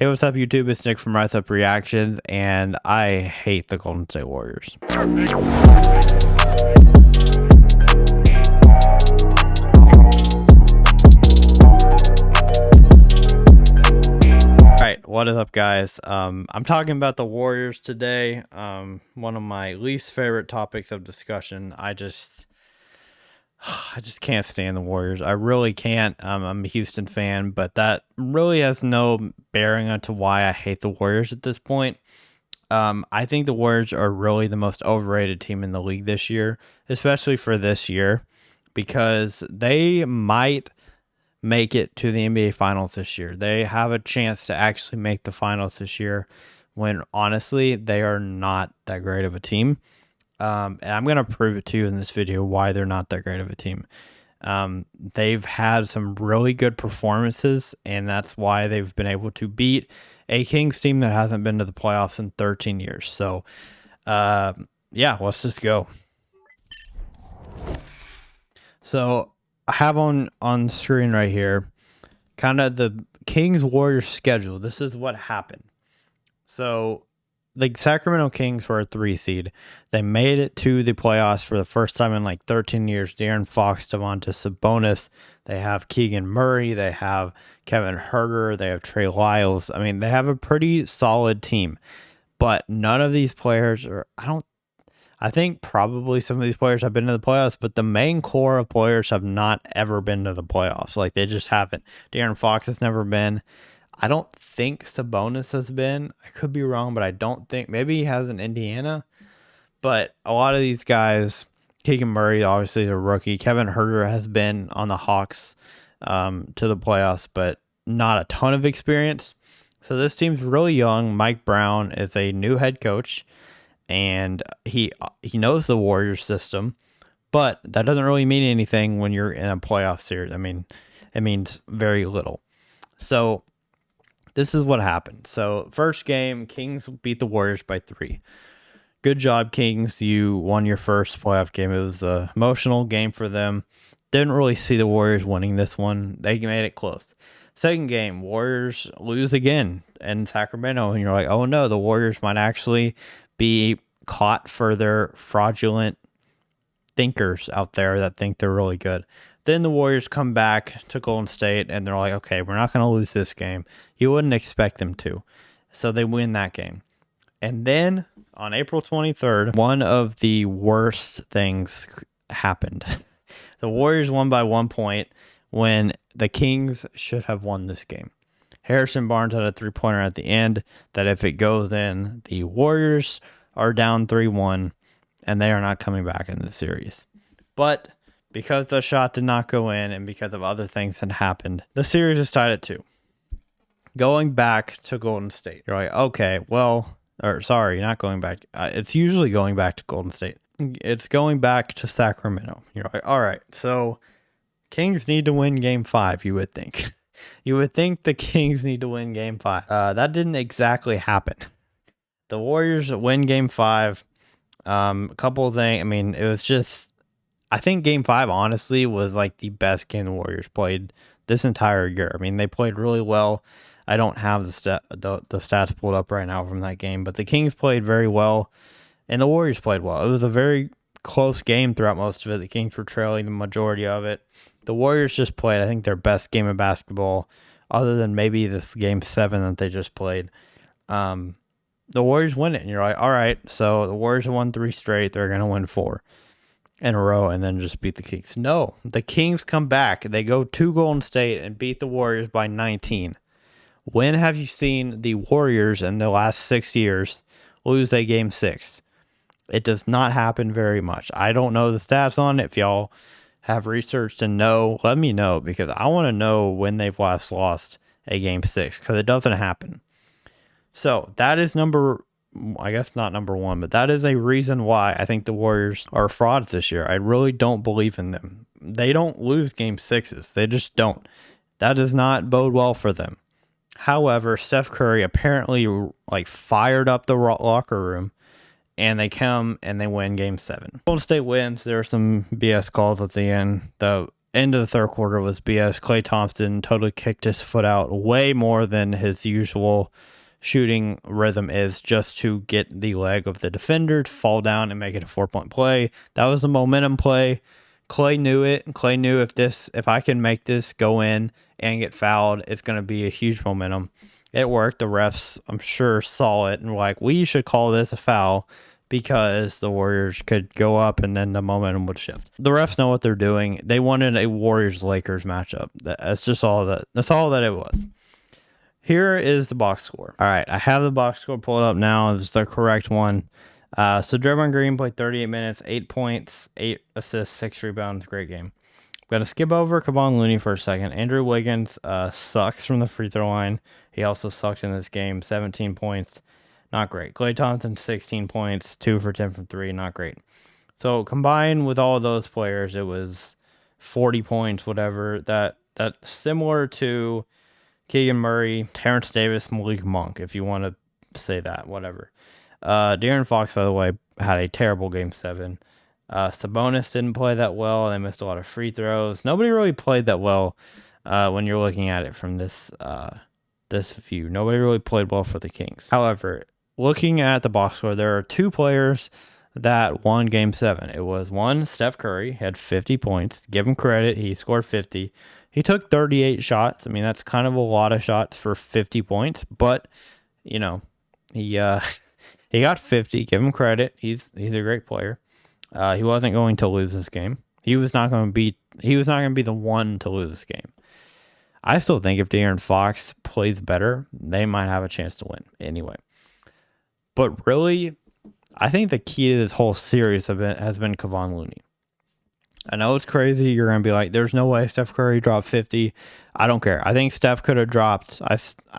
Hey, what's up, YouTube? It's Nick from Rise Up Reactions, and I hate the Golden State Warriors. Alright, what is up, guys? I'm talking about the Warriors today. One of my least favorite topics of discussion. I just can't stand the Warriors. I really can't. I'm a Houston fan, but that really has no bearing onto why I hate the Warriors at this point. I think the Warriors are really the most overrated team in the league this year, especially for this year, because they might make it to the NBA Finals this year. They have a chance to actually make the Finals this year when, honestly, they are not that great of a team. And I'm going to prove it to you in this video why they're not that great of a team. They've had some really good performances, and that's why they've been able to beat a Kings team that hasn't been to the playoffs in 13 years. So, yeah, let's just go. So I have on screen right here kind of the Kings Warriors schedule. This is what happened. So the Sacramento Kings were a 3 seed. They made it to the playoffs for the first time in like 13 years. De'Aaron Fox, Domantas Sabonis. They have Keegan Murray. They have Kevin Huerter. They have Trey Lyles. I mean, they have a pretty solid team. But none of these players are, I think probably some of these players have been to the playoffs, but the main core of players have not ever been to the playoffs. Like, they just haven't. De'Aaron Fox has never been. I don't think Sabonis has been. I could be wrong, but I don't think. Maybe he has in Indiana. But a lot of these guys, Keegan Murray obviously is a rookie. Kevin Huerter has been on the Hawks to the playoffs, but not a ton of experience. So this team's really young. Mike Brown is a new head coach, and he knows the Warriors system, but that doesn't really mean anything when you're in a playoff series. I mean, it means very little. So this is what happened. So first game, Kings beat the Warriors by 3. Good job, Kings. You won your first playoff game. It was an emotional game for them. Didn't really see the Warriors winning this one. They made it close. Second game, Warriors lose again in Sacramento, and you're like, oh no, the Warriors might actually be caught for their fraudulent thinkers out there that think they're really good. Then the Warriors come back to Golden State, and they're like, okay, we're not going to lose this game. You wouldn't expect them to. So they win that game. And then on April 23rd, one of the worst things happened. The Warriors won by 1 point when the Kings should have won this game. Harrison Barnes had a 3-pointer at the end that if it goes in, the Warriors are down 3-1, and they are not coming back in the series. But because the shot did not go in and because of other things that happened, the series is tied at 2. Going back to Golden State, you're like, okay, well, or sorry, not going back. It's usually going back to Golden State. It's going back to Sacramento. You're like, all right, so Kings need to win Game 5, you would think. You would think the Kings need to win Game 5. That didn't exactly happen. The Warriors win Game 5. A couple of things. I mean, it was just, I think Game 5, honestly, was like the best game the Warriors played this entire year. I mean, they played really well. I don't have the stats pulled up right now from that game, but the Kings played very well, and the Warriors played well. It was a very close game throughout most of it. The Kings were trailing the majority of it. The Warriors just played, I think, their best game of basketball, other than maybe this Game 7 that they just played. The Warriors win it, and you're like, all right, so the Warriors have won 3 straight. They're going to win 4 in a row and then just beat the Kings. No, the Kings come back. They go to Golden State and beat the Warriors by 19. When have you seen the Warriors in the last 6 years lose a Game 6? It does not happen very much. I don't know the stats on it. If y'all have researched and know, let me know, because I want to know when they've last lost a Game 6, because it doesn't happen. So that is I guess not number 1, but that is a reason why I think the Warriors are frauds this year. I really don't believe in them. They don't lose Game 6s. They just don't. That does not bode well for them. However, Steph Curry apparently fired up the locker room, and they come and they win Game 7. Golden State wins. There are some BS calls at the end. The end of the third quarter was BS. Klay Thompson totally kicked his foot out way more than his usual shooting rhythm is, just to get the leg of the defender to fall down and make it a 4-point play. That was a momentum play. Klay knew it. Klay knew if I can make this go in and get fouled, it's going to be a huge momentum. It worked. The refs, I'm sure, saw it and were like, we should call this a foul, because the Warriors could go up and then the momentum would shift. The refs know what they're doing. They wanted a Warriors-Lakers matchup. That's just all that. That's all that it was. Here is the box score. All right, I have the box score pulled up now. It's the correct one. So Draymond Green played 38 minutes, 8 points, 8 assists, 6 rebounds. Great game. I'm going to skip over Kevon Looney for a second. Andrew Wiggins sucks from the free throw line. He also sucked in this game. 17 points. Not great. Klay Thompson, 16 points, 2 for 10 from 3. Not great. So combined with all of those players, it was 40 points, whatever. That's similar to Keegan Murray, Terrence Davis, Malik Monk, if you want to say that, whatever. De'Aaron Fox, by the way, had a terrible game 7. Sabonis didn't play that well. They missed a lot of free throws. Nobody really played that well when you're looking at it from this view. Nobody really played well for the Kings. However, looking at the box score, there are 2 players that won game 7. It was one, Steph Curry, had 50 points. Give him credit. He scored 50. He took 38 shots. I mean, that's kind of a lot of shots for 50 points, but he he got 50. Give him credit. He's a great player. He wasn't going to lose this game. He was not going to be the one to lose this game. I still think if De'Aaron Fox plays better, they might have a chance to win anyway. But really, I think the key to this whole series has been Kevon Looney. I know it's crazy. You're going to be like, there's no way Steph Curry dropped 50. I don't care. I think Steph could have dropped. I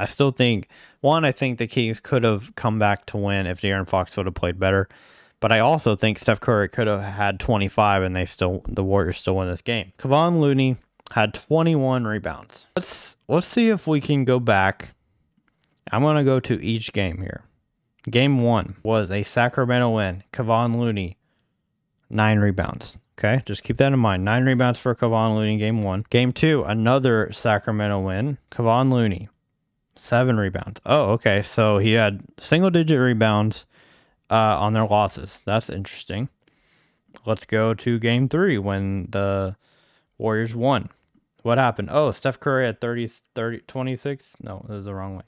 still think, I think the Kings could have come back to win if De'Aaron Fox would have played better. But I also think Steph Curry could have had 25 and the Warriors still win this game. Kevon Looney had 21 rebounds. Let's see if we can go back. I'm going to go to each game here. Game 1 was a Sacramento win. Kevon Looney, 9 rebounds. Okay, just keep that in mind. 9 rebounds for Kevon Looney in game 1. Game 2, another Sacramento win. Kevon Looney, 7 rebounds. Oh, okay, so he had single-digit rebounds on their losses. That's interesting. Let's go to game 3 when the Warriors won. What happened? Oh, Steph Curry had 26? No, that was the wrong way.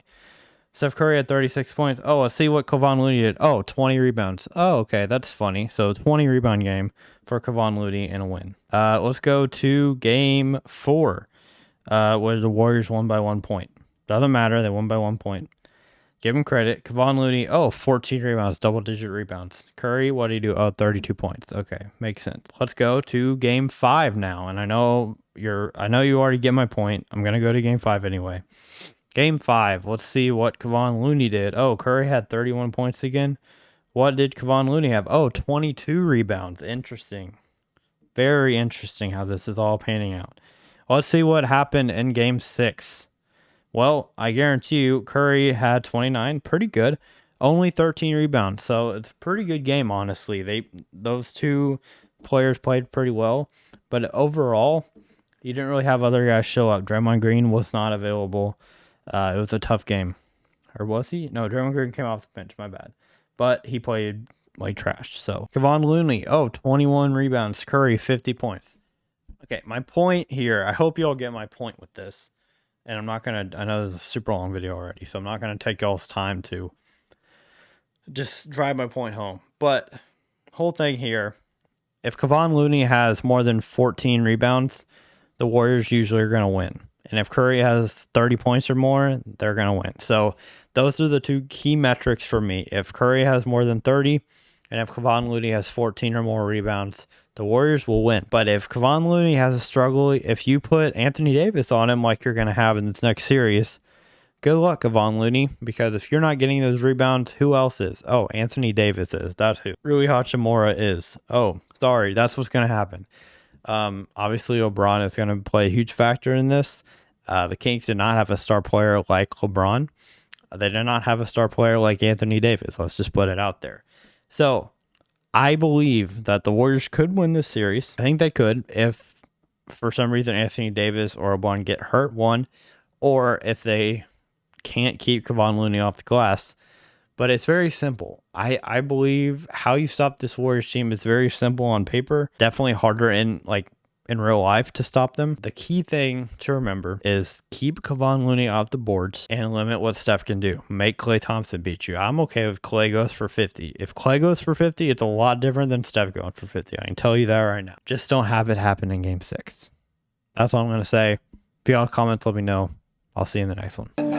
Steph Curry had 36 points. Oh, let's see what Kevon Looney did. Oh, 20 rebounds. Oh, okay, that's funny. So 20 rebound game for Kevon Looney and a win. Let's go to game 4, where the Warriors won by 1 point. Doesn't matter. They won by 1 point. Give him credit. Kevon Looney, 14 rebounds, double-digit rebounds. Curry, what did he do? 32 points. Okay, makes sense. Let's go to game 5 now. And I know you already get my point. I'm going to go to game 5 anyway. Game 5, let's see what Kevon Looney did. Oh, Curry had 31 points again. What did Kevon Looney have? 22 rebounds. Interesting. Very interesting how this is all panning out. Let's see what happened in game 6. Well, I guarantee you Curry had 29. Pretty good. Only 13 rebounds. So it's a pretty good game, honestly. Those 2 players played pretty well. But overall, you didn't really have other guys show up. Draymond Green was not available. It was a tough game. Or was he? No, Draymond Green came off the bench. My bad. But he played like trash. So Kevon Looney, 21 rebounds. Curry, 50 points. Okay, my point here, I hope you all get my point with this. And I'm not going to, I know this is a super long video already, so I'm not going to take y'all's time to just drive my point home. But whole thing here, if Kevon Looney has more than 14 rebounds, the Warriors usually are going to win. And if Curry has 30 points or more, they're going to win. So those are the 2 key metrics for me. If Curry has more than 30, and if Kevon Looney has 14 or more rebounds, the Warriors will win. But if Kevon Looney has a struggle, if you put Anthony Davis on him like you're going to have in this next series, good luck, Kevon Looney, because if you're not getting those rebounds, who else is? Oh, Anthony Davis is. That's who. Rui Hachimura is. Oh, sorry. That's what's going to happen. Obviously, LeBron is going to play a huge factor in this. The Kings did not have a star player like LeBron. They did not have a star player like Anthony Davis. Let's just put it out there. So I believe that the Warriors could win this series. I think they could if for some reason Anthony Davis or LeBron get hurt, one, or if they can't keep Kevon Looney off the glass. But it's very simple. I believe how you stop this Warriors team is very simple on paper. Definitely harder in real life to stop them. The key thing to remember is keep Kevon Looney off the boards and limit what Steph can do. Make Klay Thompson beat you. I'm okay if Klay goes for 50. If Klay goes for 50, it's a lot different than Steph going for 50. I can tell you that right now. Just don't have it happen in game 6. That's all I'm going to say. If y'all comments, let me know. I'll see you in the next one.